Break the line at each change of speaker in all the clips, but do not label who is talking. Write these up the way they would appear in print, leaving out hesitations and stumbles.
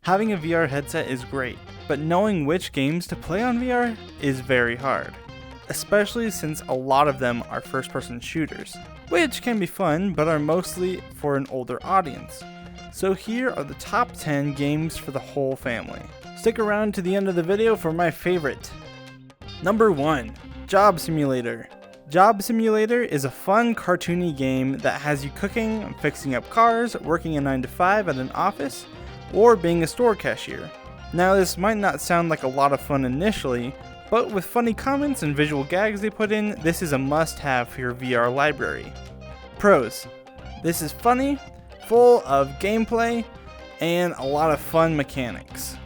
Having a VR headset is great, but knowing which games to play on VR is very hard, especially since a lot of them are first-person shooters, which can be fun but are mostly for an older audience. So here are the top 10 games for the whole family. Stick around to the end of the video for my favorite. Number 1. Job Simulator. Job Simulator is a fun, cartoony game that has you cooking, fixing up cars, working a 9 to 5 at an office, or being a store cashier. Now this might not sound like a lot of fun initially, but with funny comments and visual gags they put in, this is a must-have for your VR library. Pros. This is funny, full of gameplay, and a lot of fun mechanics.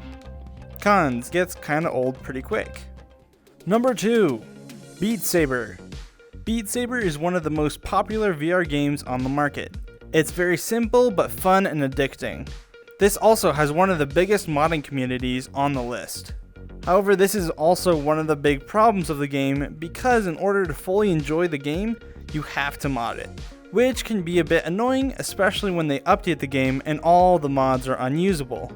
Cons. Gets kinda old pretty quick. Number 2. Beat Saber. Beat Saber is one of the most popular VR games on the market. It's very simple but fun and addicting. This also has one of the biggest modding communities on the list. However, this is also one of the big problems of the game because in order to fully enjoy the game, you have to mod it, which can be a bit annoying, especially when they update the game and all the mods are unusable.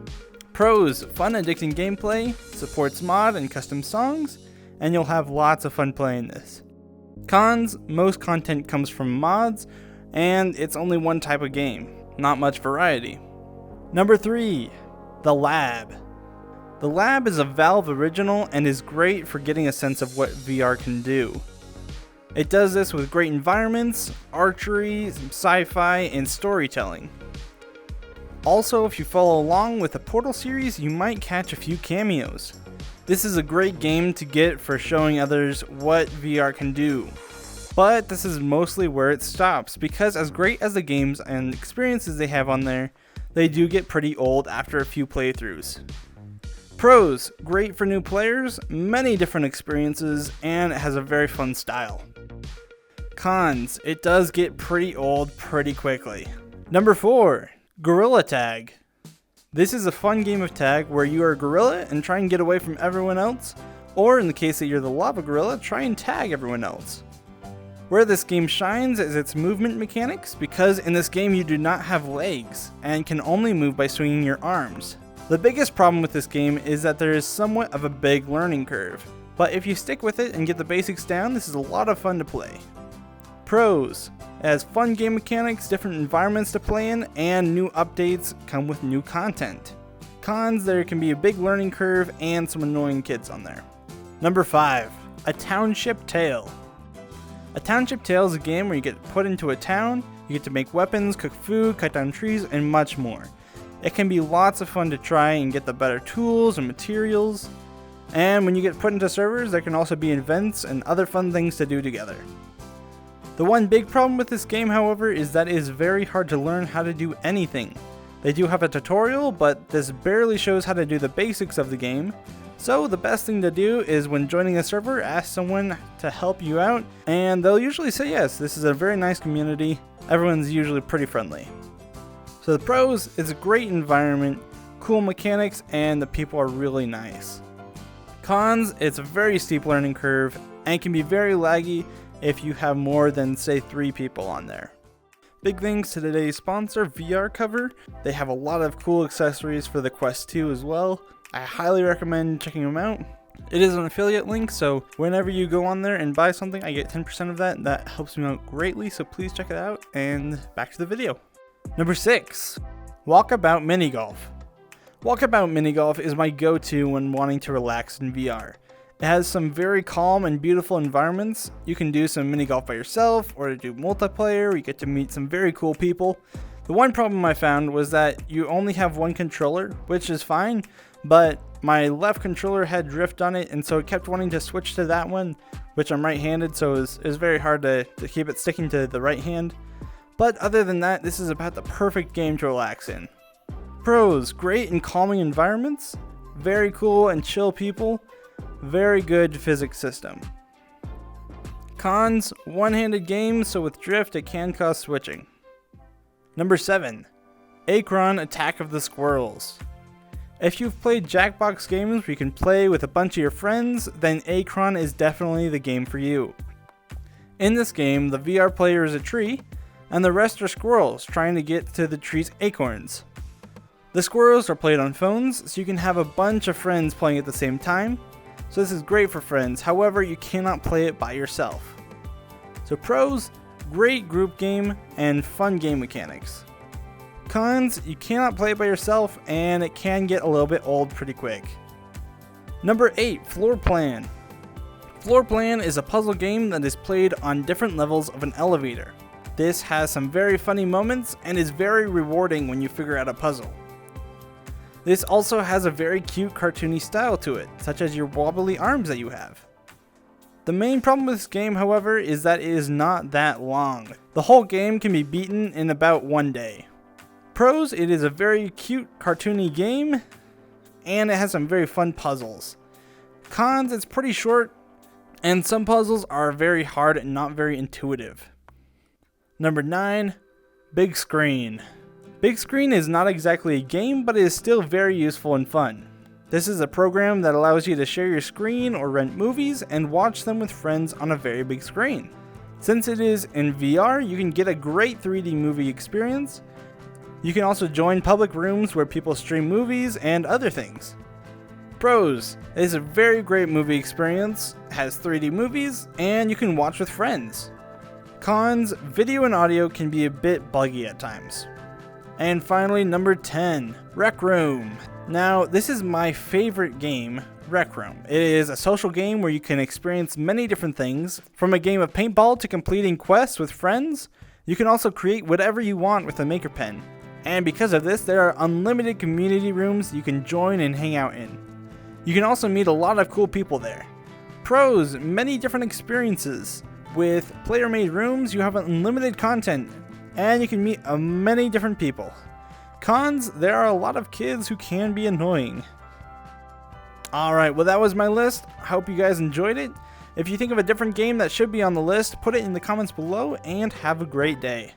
Pros. Fun addicting gameplay, supports mod and custom songs, and you'll have lots of fun playing this. Cons. Most content comes from mods, and it's only one type of game, not much variety. Number 3. The Lab. The Lab is a Valve original and is great for getting a sense of what VR can do. It does this with great environments, archery, sci-fi, and storytelling. Also, if you follow along with the Portal series, you might catch a few cameos. This is a great game to get for showing others what VR can do. But this is mostly where it stops, because as great as the games and experiences they have on there, they do get pretty old after a few playthroughs. Pros. Great for new players, many different experiences, and it has a very fun style. Cons. It does get pretty old pretty quickly. Number 4. Gorilla Tag. This is a fun game of tag where you are a gorilla and try and get away from everyone else, or in the case that you're the lava gorilla, try and tag everyone else. Where this game shines is its movement mechanics, because in this game you do not have legs and can only move by swinging your arms. The biggest problem with this game is that there is somewhat of a big learning curve, but if you stick with it and get the basics down, this is a lot of fun to play. Pros. It has fun game mechanics, different environments to play in, and new updates come with new content. Cons. There can be a big learning curve and some annoying kids on there. Number 5. A Township Tale. A Township Tale is a game where you get put into a town, you get to make weapons, cook food, cut down trees, and much more. It can be lots of fun to try and get the better tools and materials. And when you get put into servers, there can also be events and other fun things to do together. The one big problem with this game, however, is that it is very hard to learn how to do anything. They do have a tutorial, but this barely shows how to do the basics of the game. So the best thing to do is when joining a server, ask someone to help you out, and they'll usually say yes. This is a very nice community. Everyone's usually pretty friendly. So the pros, it's a great environment, cool mechanics, and the people are really nice. Cons. It's a very steep learning curve and can be very laggy if you have more than, say, 3 people on there. Big thanks to today's sponsor, VR Cover. They have a lot of cool accessories for the Quest 2 as well. I highly recommend checking them out. It is an affiliate link, so whenever you go on there and buy something, I get 10% of that. That helps me out greatly, so please check it out, and back to the video. Number 6. Walkabout Mini Golf. Walkabout Mini Golf is my go-to when wanting to relax in VR. It has some very calm and beautiful environments. You can do some mini golf by yourself or do multiplayer. You get to meet some very cool people. The one problem I found was that you only have one controller, which is fine, but my left controller had drift on it, and so it kept wanting to switch to that one, which I'm right-handed, so it was very hard to keep it sticking to the right hand. But other than that, this is about the perfect game to relax in. Pros. Great and calming environments, very cool and chill people, very good physics system. Cons. One-handed game, so with drift it can cause switching. Number 7. Achron Attack of the Squirrels. If you've played Jackbox games where you can play with a bunch of your friends, then Achron is definitely the game for you. In this game, the VR player is a tree, and the rest are squirrels trying to get to the tree's acorns. The Squirrels are played on phones, so you can have a bunch of friends playing at the same time. So this is great for friends, however, you cannot play it by yourself. So pros, great group game and fun game mechanics. Cons, you cannot play it by yourself and it can get a little bit old pretty quick. Number 8, Floor Plan. Floor Plan is a puzzle game that is played on different levels of an elevator. This has some very funny moments and is very rewarding when you figure out a puzzle. This also has a very cute cartoony style to it, such as your wobbly arms that you have. The main problem with this game, however, is that it is not that long. The whole game can be beaten in about one day. Pros, it is a very cute cartoony game, and it has some very fun puzzles. Cons, it's pretty short, and some puzzles are very hard and not very intuitive. Number 9, Big Screen. Big Screen is not exactly a game, but it is still very useful and fun. This is a program that allows you to share your screen or rent movies and watch them with friends on a very big screen. Since it is in VR, you can get a great 3D movie experience. You can also join public rooms where people stream movies and other things. Pros, it is a very great movie experience, has 3D movies, and you can watch with friends. Cons, video and audio can be a bit buggy at times. And finally, number 10, Rec Room. Now, this is my favorite game, Rec Room. It is a social game where you can experience many different things, from a game of paintball to completing quests with friends. You can also create whatever you want with a maker pen. And because of this, there are unlimited community rooms you can join and hang out in. You can also meet a lot of cool people there. Pros, many different experiences. With player-made rooms, you have unlimited content, and you can meet many different people. Cons, there are a lot of kids who can be annoying. Alright, well that was my list. I hope you guys enjoyed it. If you think of a different game that should be on the list, put it in the comments below, and have a great day.